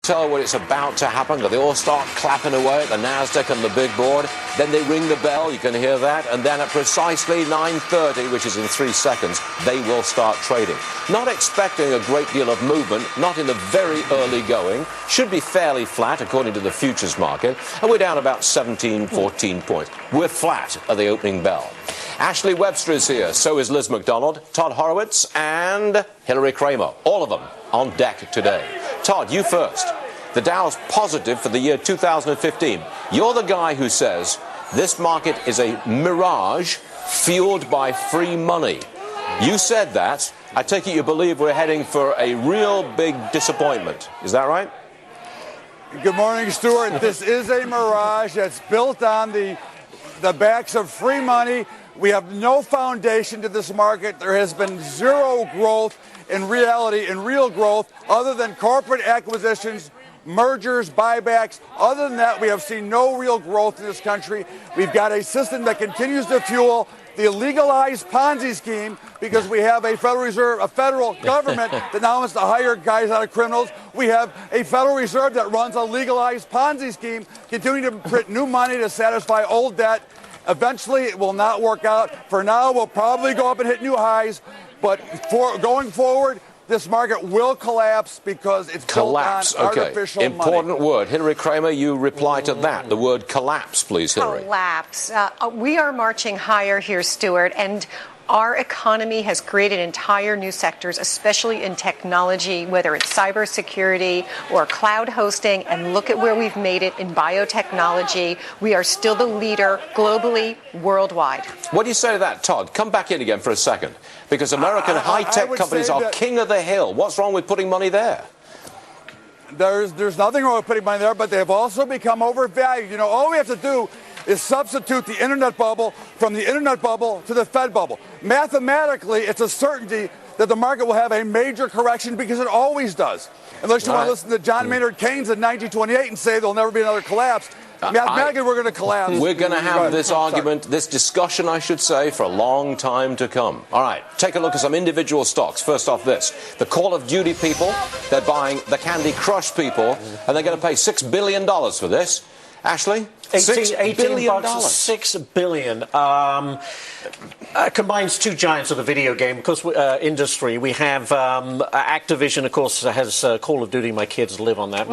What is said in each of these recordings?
tell when it's about to happen. They all start clapping away at the NASDAQ and the big board. Then they ring the bell. You can hear that. And then at precisely 9:30, which is in 3 seconds, they will start trading. Not expecting a great deal of movement, not in the very early going. Should be fairly flat, according to the futures market. And we're down about 17, 14 points. We're flat at the opening bell. Ashley Webster is here. So is Liz McDonald, Todd Horwitz, and Hillary Kramer. All of them on deck today. Todd, you first. The Dow's positive for the year 2015. You're the guy who says this market is a mirage fueled by free money. You said that. I take it you believe we're heading for a real big disappointment. Is that right? Good morning, Stuart. This is a mirage that's built on the backs of free money. We have no foundation to this market. There has been zero growth in reality, in real growth, other than corporate acquisitions, mergers, buybacks. Other than that, we have seen no real growth in this country. We've got a system that continues to fuel the legalized Ponzi scheme because we have a Federal Reserve, a federal government that now wants to hire guys out of criminals. We have a Federal Reserve that runs a legalized Ponzi scheme, continuing to print new money to satisfy old debt. Eventually, it will not work out. For now, we'll probably go up and hit new highs. But going forward, this market will collapse because it's built on artificial money. Important word. Hillary Kramer, you reply to that. The word collapse, please, Hillary. Collapse. We are marching higher here, Stuart, and our economy has created entire new sectors, especially in technology, whether it's cybersecurity or cloud hosting. And look at where we've made it in biotechnology. We are still the leader globally, worldwide. What do you say to that, Todd? Come back in again for a second. Because American high-tech companies are king of the hill. What's wrong with putting money there? There's nothing wrong with putting money there, but they've also become overvalued. You know, all we have to do is substitute the internet bubble from the internet bubble to the Fed bubble. Mathematically, it's a certainty that the market will have a major correction because it always does. Unless you want to listen to John Maynard Keynes in 1928 and say there'll never be another collapse. Mathematically, we're going to collapse. We're going to have this argument, this discussion, I should say, for a long time to come. All right, take a look at some individual stocks. First off this. The Call of Duty people, they're buying the Candy Crush people, and they're going to pay $6 billion for this. Ashley? $18 billion. $6 billion. Combines two giants of the video game industry. We have Activision, of course, has Call of Duty. My kids live on that,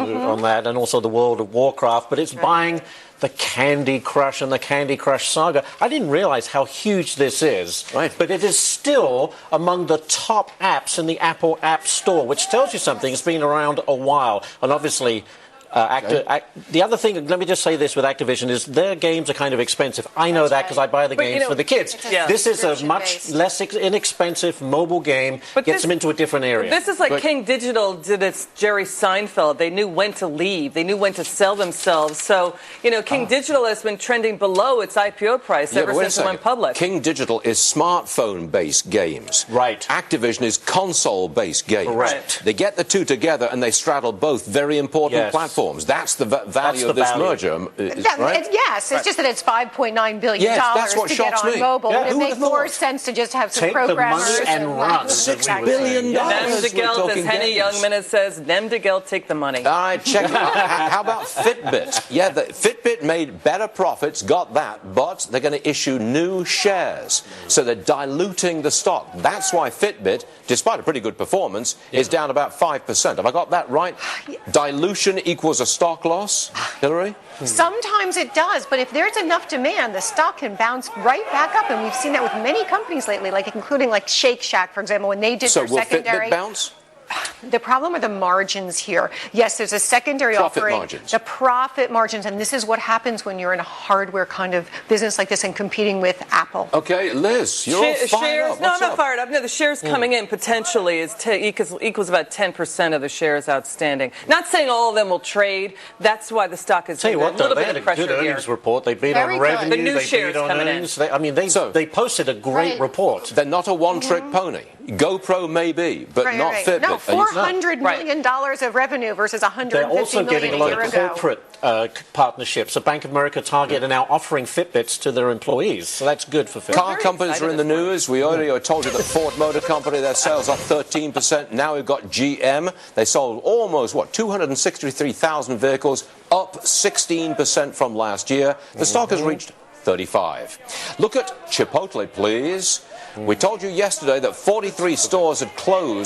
and also the World of Warcraft. But it's buying the Candy Crush and the Candy Crush saga. I didn't realize how huge this is. Right. But it is still among the top apps in the Apple App Store, which tells you something. It's been around a while. And obviously, the other thing, let me just say this with Activision, is their games are kind of expensive. I know that because I buy the games for the kids. This is a much less inexpensive mobile game, gets them into a different area. This is like King Digital did its Jerry Seinfeld. They knew when to leave. They knew when to sell themselves. So, you know, King Digital has been trending below its IPO price ever since it went public. King Digital is smartphone-based games. Right. Activision is console-based games. Correct. They get the two together and they straddle both very important platforms. That's the value of this merger, right? Yes, it's just that it's $5.9 billion to get on mobile. It would make more sense to just have some programmers. Take the money and run. $6 billion. Nem de geld, as Henny Youngman says, nem de geld, take the money. All right, check it out. How about Fitbit? Yeah, Fitbit made better profits, got that, but they're going to issue new shares. So they're diluting the stock. That's why Fitbit, despite a pretty good performance, is down about 5%. Have I got that right? Dilution equals a stock loss, Hillary? Sometimes it does, but if there's enough demand, the stock can bounce right back up, and we've seen that with many companies lately, like including like Shake Shack, for example, when they did their secondary. So will Fitbit bounce? The problem are the margins here. Yes, there's a secondary offering. Margins. The profit margins, and this is what happens when you're in a hardware kind of business like this and competing with Apple. Okay, Liz, you're all fired up. No, I'm not fired up. No, the shares coming in potentially equals about 10% of the shares outstanding. Not saying all of them will trade. That's why the stock is under a little bit of pressure here. They had a good earnings report. They beat on revenue. The new they shares beat on coming earnings. in. They posted a great report. They're not a one-trick pony. GoPro maybe, but not Fitbit. No, $400 million of revenue versus $150 They're also getting a lot of ago. corporate partnerships. So Bank of America, Target are now offering Fitbits to their employees. So that's good for Fitbit. Car companies are in the news. We already told you that Ford Motor Company, their sales up 13%. Now we've got GM. They sold almost, 263,000 vehicles, up 16% from last year. The stock has reached 35. Look at Chipotle, please. We told you yesterday that 43 stores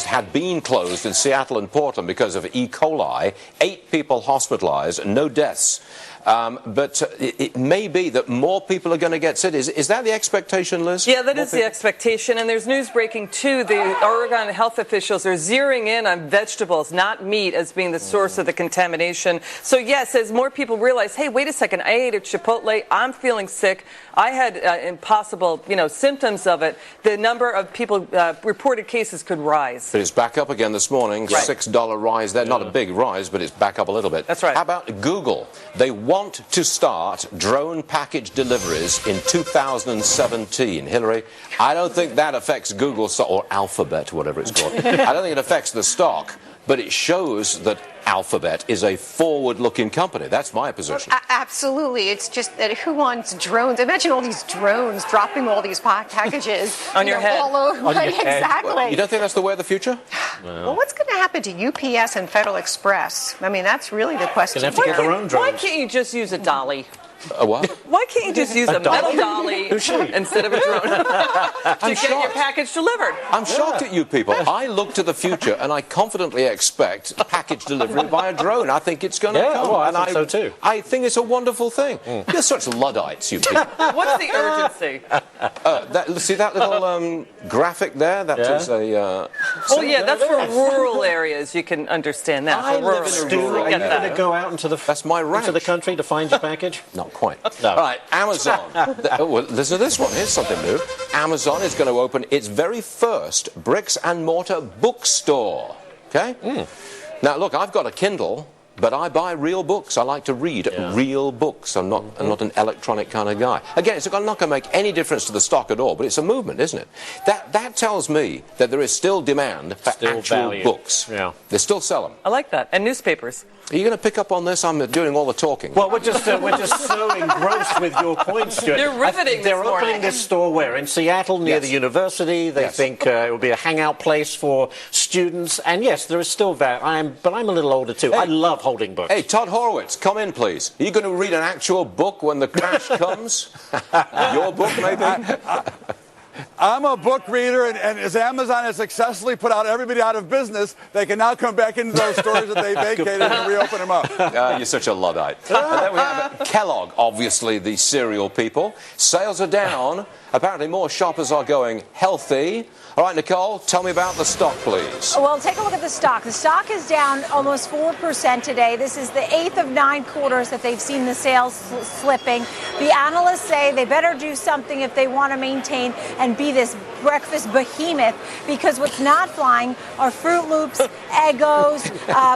had been closed in Seattle and Portland because of E. coli. 8 people hospitalized, no deaths. But it may be that more people are going to get sick. Is that the expectation, Liz? Yeah, that is the expectation. And there's news breaking, too. The Oregon health officials are zeroing in on vegetables, not meat, as being the source of the contamination. So, yes, as more people realize, hey, wait a second, I ate at Chipotle, I'm feeling sick, I had impossible, symptoms of it, the number of people, reported cases could rise. But it's back up again this morning, right. $6 rise there. Not a big rise, but it's back up a little bit. That's right. How about Google? They want to start drone package deliveries in 2017. Hillary, I don't think that affects Google, or Alphabet, whatever it's called. I don't think it affects the stock, but it shows that Alphabet is a forward-looking company. That's my position. Absolutely. It's just that who wants drones? Imagine all these drones dropping all these packages on your head. All over. On your right, head. exactly. Well, you don't think that's the way of the future? Well, what's going to happen to UPS and Federal Express? I mean, that's really the question. Gonna have to get their own drones. Why can't you just use a dolly? A what? Why can't you just use a metal dolly instead of a drone to get your package delivered? I'm shocked at you people. I look to the future and I confidently expect package delivery by a drone. I think it's going to come. Well, I think so too. I think it's a wonderful thing. You're such Luddites, you people. What's the urgency? See that little graphic there? That is a... that's for rural areas. You can understand that. I for rural live in a areas. rural. Are you Get that. going to go out into the That's my ranch. into the country to find your package? Not quite. No. All right, Amazon. Well, listen to this one. Here's something new. Amazon is going to open its very first bricks and mortar bookstore. Okay? Now, look, I've got a Kindle, but I buy real books. I like to read real books. I'm not an electronic kind of guy. Again, it's not going to make any difference to the stock at all, but it's a movement, isn't it? That tells me that there is still demand for actual books. Yeah. They still sell them. I like that. And newspapers. Are you going to pick up on this? I'm doing all the talking. Well, we're just so engrossed with your points, Stuart. You're riveting They're this morning. opening this store where? In Seattle, near the university. They think it will be a hangout place for students. And yes, there is still that. But I'm a little older too. I love holding books. Hey, Todd Horwitz, come in, please. Are you going to read an actual book when the crash comes? Your book, maybe? I'm a book reader, and as Amazon has successfully put everybody out of business, they can now come back into those stores that they vacated and reopen them up. You're such a Luddite. And then we have Kellogg, obviously the cereal people. Sales are down. Apparently more shoppers are going healthy. All right, Nicole, tell me about the stock, please. Well, take a look at the stock. The stock is down almost 4% today. This is the 8th of 9 quarters that they've seen the sales slipping. The analysts say they better do something if they want to maintain and be this breakfast behemoth, because what's not flying are Fruit Loops, Eggos,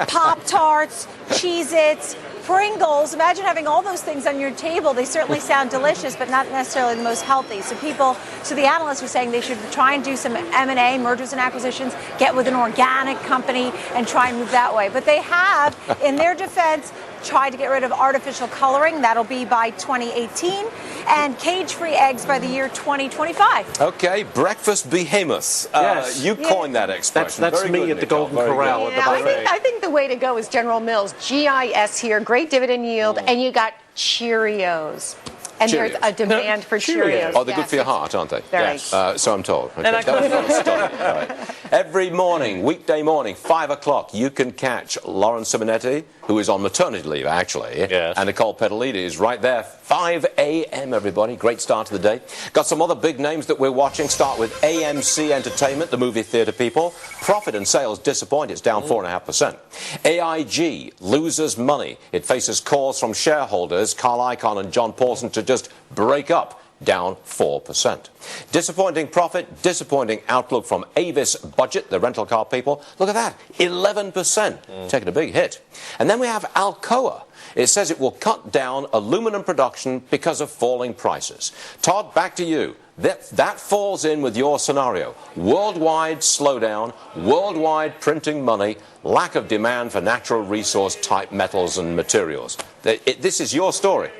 Pop-Tarts, Cheez-Its, Pringles. Imagine having all those things on your table. They certainly sound delicious, but not necessarily the most healthy. So the analysts are saying they should try and do some M&A, mergers and acquisitions, get with an organic company and try and move that way. But they have, in their defense, tried to get rid of artificial coloring. That'll be by 2018. And cage-free eggs by the year 2025. Okay, breakfast behemoth. Yes. You coined that expression. That's Very me good, at the Nicole. Golden Very Corral good. at the buffet. I think the way to go is General Mills, GIS here, great dividend yield, and you got Cheerios. And Cheerios. there's a demand for Cheerios. Oh, they're good for your heart, aren't they? Very. Yes. So I'm told. Okay. And I That was not a study. All right. Every morning, weekday morning, 5 o'clock, you can catch Lauren Simonetti, who is on maternity leave, actually. Yes. And Nicole Petalides right there. 5 a.m., everybody. Great start to the day. Got some other big names that we're watching. Start with AMC Entertainment, the movie theater people. Profit and sales disappoint. It's down 4.5%. AIG loses money. It faces calls from shareholders, Carl Icahn and John Paulson, to just break up, down 4%. Disappointing profit, disappointing outlook from Avis Budget, the rental car people. Look at that, 11%, taking a big hit. And then we have Alcoa. It says it will cut down aluminum production because of falling prices. Todd, back to you. That falls in with your scenario. Worldwide slowdown, worldwide printing money, lack of demand for natural resource type metals and materials. This is your story.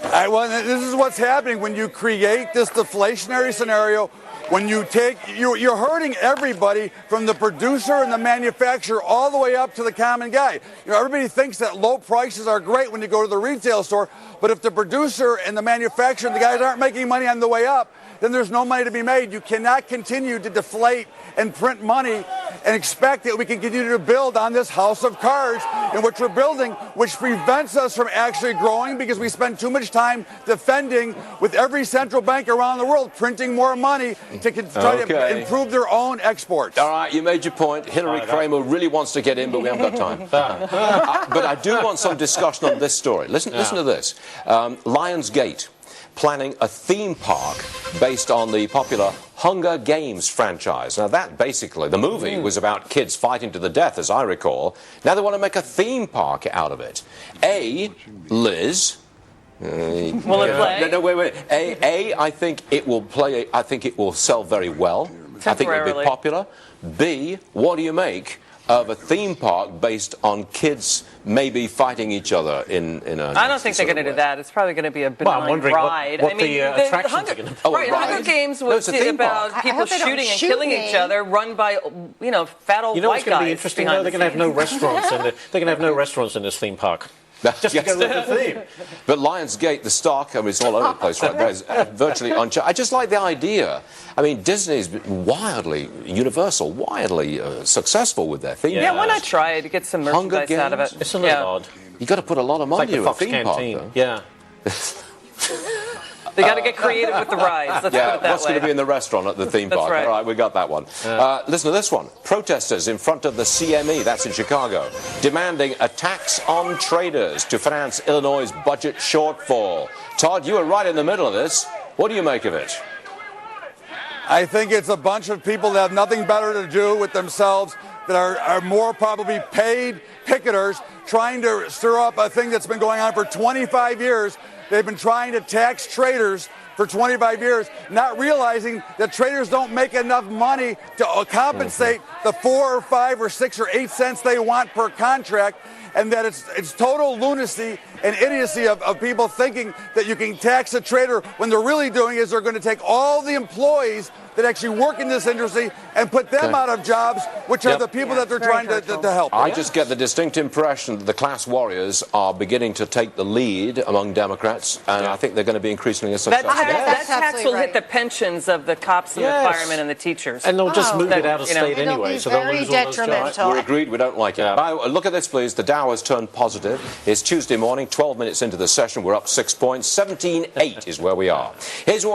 Well, this is what's happening when you create this deflationary scenario. When you take, you're hurting everybody from the producer and the manufacturer all the way up to the common guy. You know, everybody thinks that low prices are great when you go to the retail store, but if the producer and the manufacturer and the guys aren't making money on the way up, then there's no money to be made. You cannot continue to deflate and print money and expect that we can continue to build on this house of cards in which we're building, which prevents us from actually growing because we spend too much time defending with every central bank around the world printing more money to try to improve their own exports. All right, you made your point. Hillary Kramer really wants to get in, but we haven't got time. But I do want some discussion on this story. Listen to this. Lionsgate planning a theme park based on the popular Hunger Games franchise. Now that basically, the movie was about kids fighting to the death, as I recall. Now they want to make a theme park out of it. Liz... will it play? No, wait. I think it will play. I think it will sell very well. I think it will be popular. B, what do you make of a theme park based on kids maybe fighting each other in a... I don't think they're going to do that. It's probably going to be a benign ride. What the attractions are going to be. Hunger Games was about people shooting and killing each other, run by, fat old white guys. You know what's going to be interesting, though? They're going to have no restaurants in they're going to have no restaurants in this theme park. Just to go with the theme. But Lionsgate, the stock, I mean, it's all over the place right there. It's virtually unchanged. I just like the idea. I mean, Disney's been wildly, Universal, wildly successful with their theme. Yeah, why not try it to get some merchandise out of it? It's a little odd. You've got to put a lot of money into a theme park, though. Yeah. They got to get creative with the rides. Let's put it that what's going to be in the restaurant at the theme park? Right. All right, we got that one. Listen to this one. Protesters in front of the CME, that's in Chicago, demanding a tax on traders to finance Illinois' budget shortfall. Todd, you were right in the middle of this. What do you make of it? I think it's a bunch of people that have nothing better to do with themselves, that are more probably paid picketers trying to stir up a thing that's been going on for 25 years. They've been trying to tax traders for 25 years, not realizing that traders don't make enough money to compensate the 4 or 5 or 6 or 8 cents they want per contract, and that it's total lunacy and idiocy of people thinking that you can tax a trader when they're really doing is they're going to take all the employees that actually work in this industry and put them out of jobs, which are the people that they're trying to help. I just get the distinct impression that the class warriors are beginning to take the lead among Democrats, and I think they're going to be increasingly successful. That tax will hit the pensions of the cops and the firemen and the teachers. And they'll just move it out of state anyway, so they'll lose all those jobs. We're agreed, we don't like it. Look at this, please. The Dow has turned positive. It's Tuesday morning, 12 minutes into the session. We're up 6 points. 17.8 is where we are. Here's what